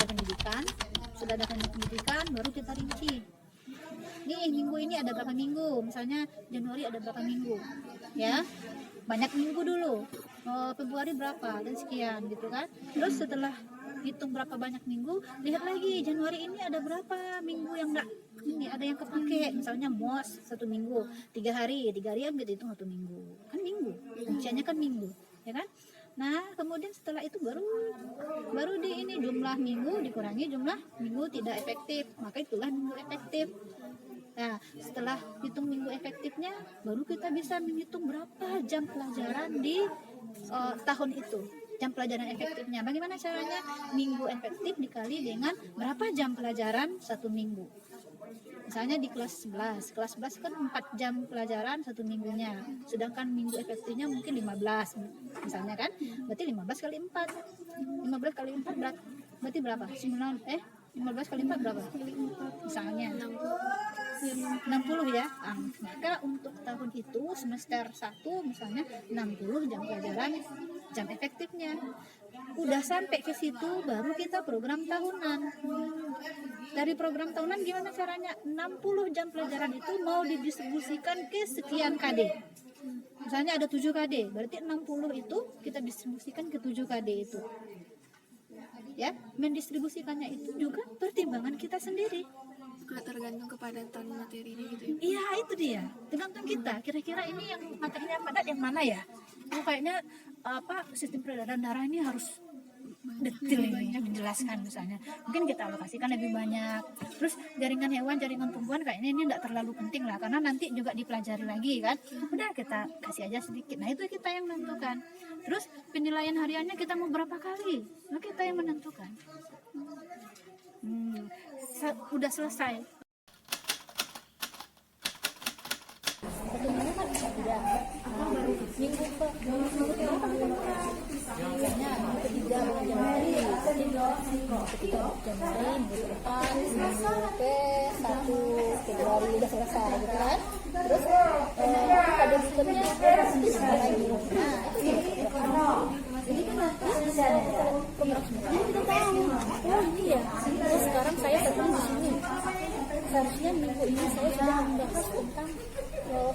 pendidikan. Sudah ada pendidikan, baru kita rinci. Nih minggu ini ada berapa minggu? Misalnya Januari ada berapa minggu? Ya, banyak minggu dulu. Februari berapa dan sekian gitu kan. Terus setelah hitung berapa banyak minggu, lihat lagi Januari ini ada berapa minggu yang enggak ini ada yang kepake, misalnya MOS 1 minggu 3 hari yang kita hitung 1 minggu kan minggu, ujiannya kan minggu ya kan. Nah kemudian setelah itu baru di ini jumlah minggu dikurangi jumlah minggu tidak efektif, maka itulah minggu efektif. Nah setelah hitung minggu efektifnya baru kita bisa menghitung berapa jam pelajaran di tahun itu. Jam pelajaran efektifnya bagaimana caranya? Minggu efektif dikali dengan berapa jam pelajaran 1 minggu. Misalnya di kelas 11 kan 4 jam pelajaran 1 minggunya, sedangkan minggu efektifnya mungkin 15 misalnya kan, berarti 15 kali 4 berarti berapa? 15 kali 4 berapa? Misalnya 60 ya. Maka untuk tahun itu semester 1 misalnya 60 jam pelajaran jam efektifnya. Udah sampai ke situ baru kita program tahunan. Dari program tahunan gimana caranya? 60 jam pelajaran itu mau didistribusikan ke sekian KD. Misalnya ada 7 KD, berarti 60 itu kita distribusikan ke 7 KD itu. Ya, mendistribusikannya itu juga pertimbangan kita sendiri. Tergantung kepadatan materinya gitu ya? Iya itu dia, tergantung kita. Kira-kira ini yang materinya padat yang mana ya? Kayaknya sistem peredaran darah ini harus detail ini menjelaskan misalnya. Mungkin kita alokasikan lebih banyak. Terus jaringan hewan, jaringan tumbuhan kayaknya ini tidak terlalu penting lah, karena nanti juga dipelajari lagi kan. Udah kita kasih aja sedikit. Nah itu kita yang menentukan. Terus penilaian hariannya kita mau berapa kali? Nah kita yang menentukan. Udah selesai. Satu minggu kan bisa tidak. Minggu misalnya minggu ketiga bulan Januari, minggu ketiga Januari, minggu depan, minggu ke 1 Februari udah selesai gitu kan. Terus pada sistemnya bisa lagi. Nah jadi kan program sebenarnya kita tahu. Oh ini ya. Terus sekarang saya sedang di sini. Seharusnya minggu ini saya sudah membahas tentang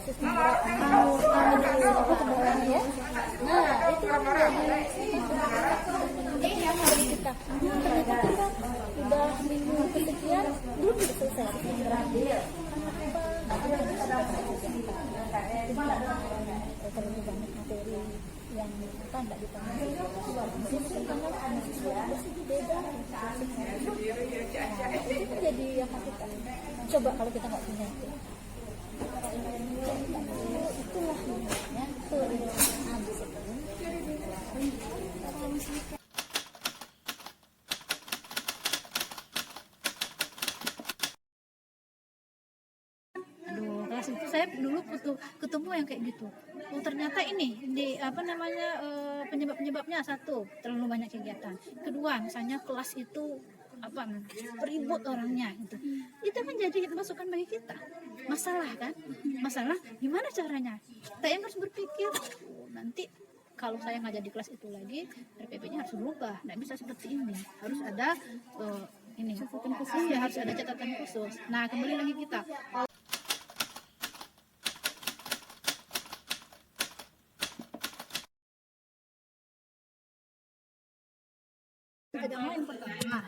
sistem gerak kebawahan ya. Nah itu menjadi dari kita. Ternyata kita sudah minggu kesekian belum selesai sistem gerak. Terlalu banyak materi yang tidak ditangani. Itu jadi apa kita coba kalau kita nggak punya itu. Itulah namanya perencanaan disiplin. Kelas itu saya dulu ketemu yang kayak gitu. Oh ternyata ini di penyebabnya satu, terlalu banyak kegiatan. Kedua, misalnya kelas itu beribut orangnya gitu. Itu kan jadi masukan bagi kita. Masalah gimana caranya? Kita yang harus berpikir nanti kalau saya ngajar di kelas itu lagi, RPP-nya harus berubah. Nggak bisa seperti ini. Harus ada catatan khusus ya, harus ada catatan khusus. Nah, kembali lagi kita.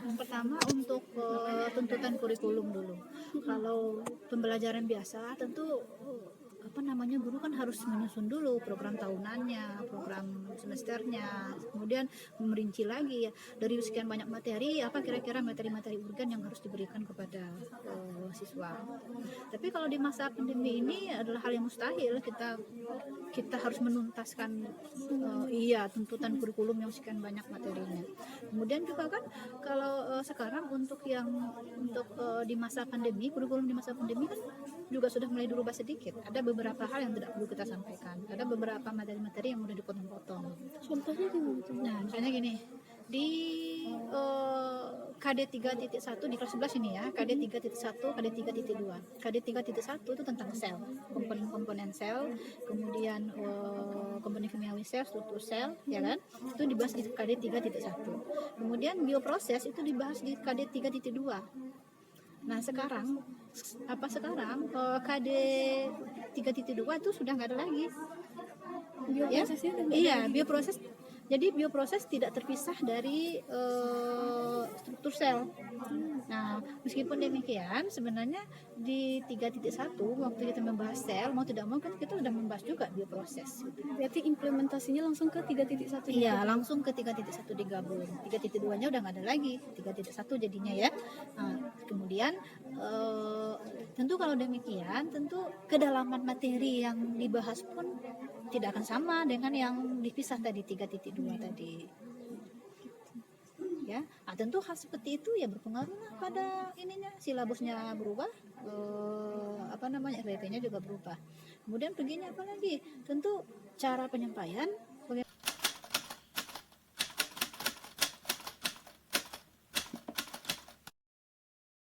Yang pertama untuk tuntutan kurikulum dulu. Kalau pembelajaran biasa tentu guru kan harus menyusun dulu program tahunannya, program semesternya, kemudian merinci lagi ya dari sekian banyak materi apa kira-kira materi-materi urgen yang harus diberikan kepada siswa. Tapi kalau di masa pandemi ini adalah hal yang mustahil, kita harus menuntaskan tuntutan kurikulum yang sekian banyak materinya. Kemudian juga kan kalau sekarang untuk di masa pandemi, kurikulum di masa pandemi kan juga sudah mulai dirubah sedikit. Ada beberapa hal yang tidak perlu kita sampaikan. Ada beberapa materi-materi yang udah dipotong-potong. Contohnya gimana? Nah, misalnya gini, di KD 3.1 di kelas 11 ini ya, KD 3.1, KD 3.2. KD 3.1 itu tentang sel, komponen-komponen sel, kemudian komponen kimiawi sel, struktur sel, ya kan? Itu dibahas di KD 3.1. Kemudian bioproses itu dibahas di KD 3.2. Nah, sekarang KD 3.2 itu sudah nggak ada lagi. Bioprosesnya udah nggak Iya, ada. bioproses. Jadi bioproses tidak terpisah dari struktur sel. Nah, meskipun demikian, sebenarnya di 3.1 waktu kita membahas sel, mau tidak mau kan kita sudah membahas juga bioproses. Berarti implementasinya langsung ke 3.1. Iya, langsung ke 3.1 digabung. 3.2-nya udah nggak ada lagi. 3.1 jadinya ya. Nah, kemudian tentu kalau demikian, tentu kedalaman materi yang dibahas pun tidak akan sama dengan yang dipisah tadi 3.2 tadi. Ya, tentu hal seperti itu ya berpengaruh lah pada ininya, silabusnya berubah, RPP-nya juga berubah. Kemudian begini apa lagi? Tentu cara penyampaian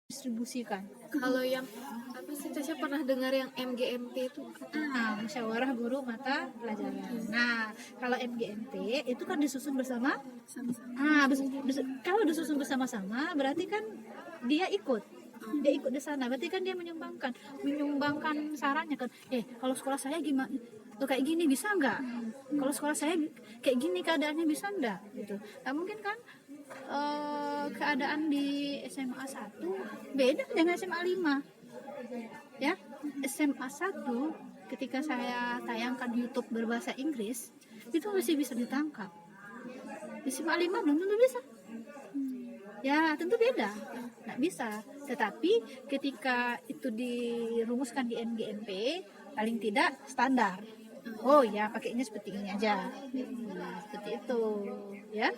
distribusikan. Kalau yang apa sih, Tasya pernah dengar yang MGMP itu? Musyawarah guru mata pelajaran. Nah, kalau MGMP itu kan disusun bersama. Sama-sama. Kalau disusun bersama-sama berarti kan dia ikut di sana, berarti kan dia menyumbangkan sarannya kan. Kalau sekolah saya gimana, kayak gini bisa nggak? Kalau sekolah saya kayak gini keadaannya bisa nggak gitu. Nah, mungkin kan keadaan di SMA 1 beda dengan SMA 5 ya. SMA 1 ketika saya tayangkan YouTube berbahasa Inggris itu masih bisa ditangkap. Di SMA 5 belum tentu bisa. Ya tentu beda, nggak bisa. Tetapi ketika itu dirumuskan di MGMP, paling tidak standar. Oh ya, pakainya seperti ini aja. Seperti itu, ya.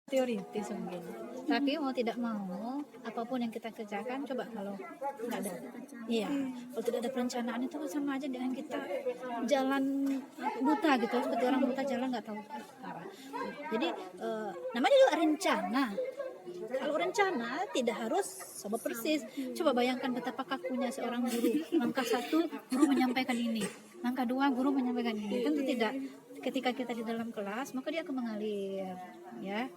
Teoritis mungkin. Tapi mau tidak mau, apapun yang kita kerjakan, coba kalau nggak ada, iya, kalau tidak ada perencanaan itu sama aja dengan kita jalan buta gitu, seperti orang buta jalan nggak tahu arah. Jadi namanya juga rencana. Kalau rencana tidak harus sama persis. Coba bayangkan betapa kakunya seorang guru. Langkah 1 guru menyampaikan ini, langkah 2 guru menyampaikan ini. Tentu tidak. Ketika kita di dalam kelas, maka dia akan mengalir, ya.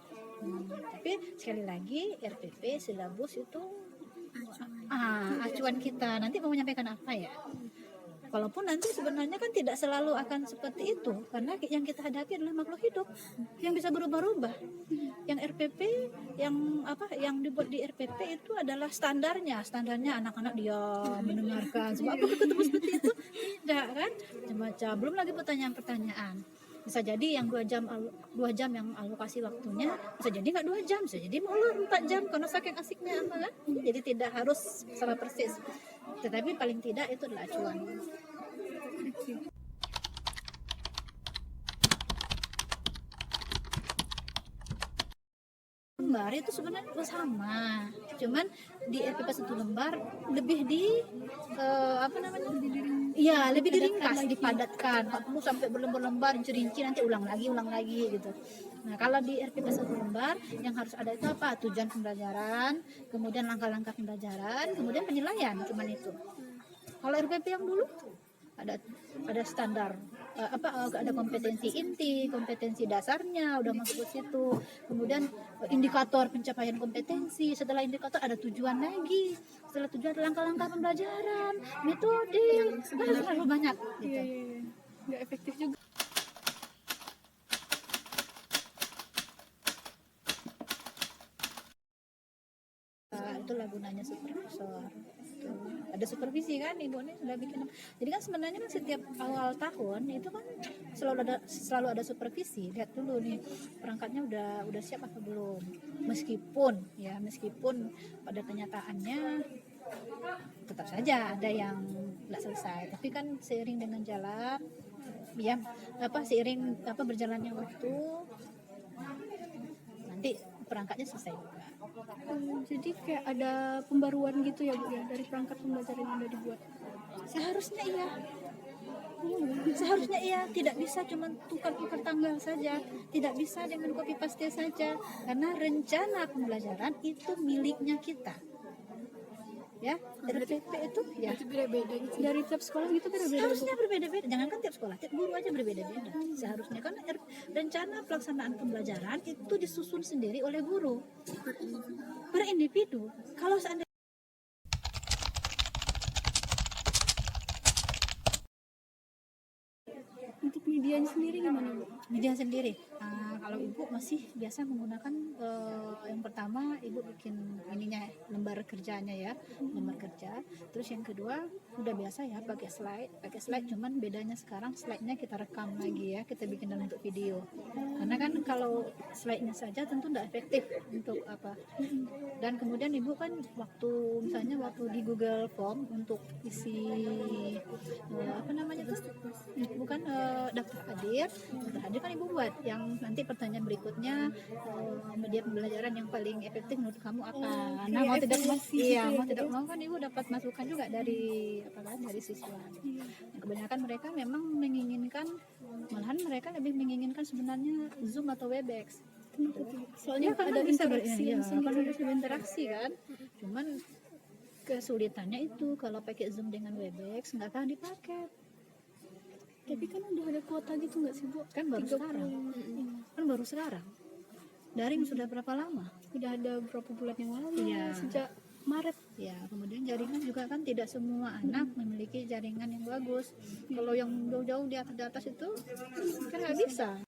Tapi sekali lagi RPP silabus itu acuan kita nanti mau menyampaikan apa ya. Walaupun nanti sebenarnya kan tidak selalu akan seperti itu, karena yang kita hadapi adalah makhluk hidup yang bisa berubah-ubah. Yang RPP yang dibuat di RPP itu adalah standarnya anak-anak dia mendengarkan. Sebab apa ketemu seperti itu? Tidak kan? Macam belum lagi pertanyaan-pertanyaan. Bisa jadi yang 2 jam yang alokasi waktunya, bisa jadi nggak 2 jam, bisa jadi malah 4 jam karena saking asiknya apa kan. Jadi tidak harus sama persis, tetapi paling tidak itu adalah acuan. Lembar itu sebenarnya sama, cuman di RPP 1 lembar lebih lebih diringkas, dipadatkan 40 sampai berlembar-lembar, rinci nanti ulang lagi gitu. Nah, kalau di RPP 1 lembar yang harus ada itu apa? Tujuan pembelajaran, kemudian langkah-langkah pembelajaran, kemudian penilaian, cuman itu. Kalau RPP yang dulu ada standar, ada kompetensi inti, kompetensi dasarnya udah masuk ke situ, kemudian indikator pencapaian kompetensi, setelah indikator ada tujuan lagi, setelah tujuan ada langkah-langkah pembelajaran, metode, terlalu banyak gitu. Iya. Nggak efektif juga. Itulah gunanya supervisor. Ada supervisi kan, ibu ini sudah bikin. Jadi kan sebenarnya kan setiap awal tahun itu kan selalu ada supervisi. Lihat dulu nih perangkatnya udah siap apa belum. Meskipun pada kenyataannya tetap saja ada yang nggak selesai. Tapi kan seiring dengan jalan, berjalannya waktu, nanti perangkatnya selesai juga. Jadi kayak ada pembaruan gitu ya Bu ya, dari perangkat pembelajaran yang udah dibuat. Seharusnya iya. Seharusnya iya, tidak bisa cuma tukar-tukar tanggal saja, tidak bisa dengan copy paste saja, karena rencana pembelajaran itu miliknya kita. Ya, RPP itu ya Itu beda-beda gitu. Dari tiap sekolah gitu beda-beda. seharusnya berbeda-beda. Jangankan tiap sekolah, tiap guru aja berbeda-beda. Seharusnya kan rencana pelaksanaan pembelajaran itu disusun sendiri oleh guru per individu. Kalau seandainya Untuk medianya sendiri gimana Bu? media sendiri, kalau ibu masih biasa menggunakan yang pertama ibu bikin ininya lembar kerjanya ya, lembar kerja. Terus yang kedua udah biasa ya pakai slide, cuman bedanya sekarang slide-nya kita rekam lagi ya, kita bikin dalam bentuk video. Karena kan kalau slide-nya saja tentu tidak efektif untuk apa. Dan kemudian ibu kan misalnya waktu di Google Form untuk isi apa namanya tuh, bukan daftar hadir kan ibu buat yang nanti pertanyaan berikutnya, media pembelajaran yang paling efektif menurut kamu apa. Nah mau tidak mau, mau tidak mau kan ibu dapat masukan juga dari dari siswa. Kebanyakan mereka memang menginginkan, malahan mereka lebih menginginkan sebenarnya Zoom atau Webex. Soalnya Kan ada bisa interaksi yang kan bisa berinteraksi kan. Cuman kesulitannya itu kalau pakai Zoom dengan Webex nggak akan dipakai. Tapi kan udah ada kuota gitu nggak sih Bu? Kan baru sekarang. Kan baru sekarang. Daring sudah berapa lama? Udah ada beberapa bulan yang lalu, Iya. sejak Maret. Ya, kemudian jaringan juga kan tidak semua anak memiliki jaringan yang bagus. Kalau yang jauh-jauh di atas itu kan nggak bisa.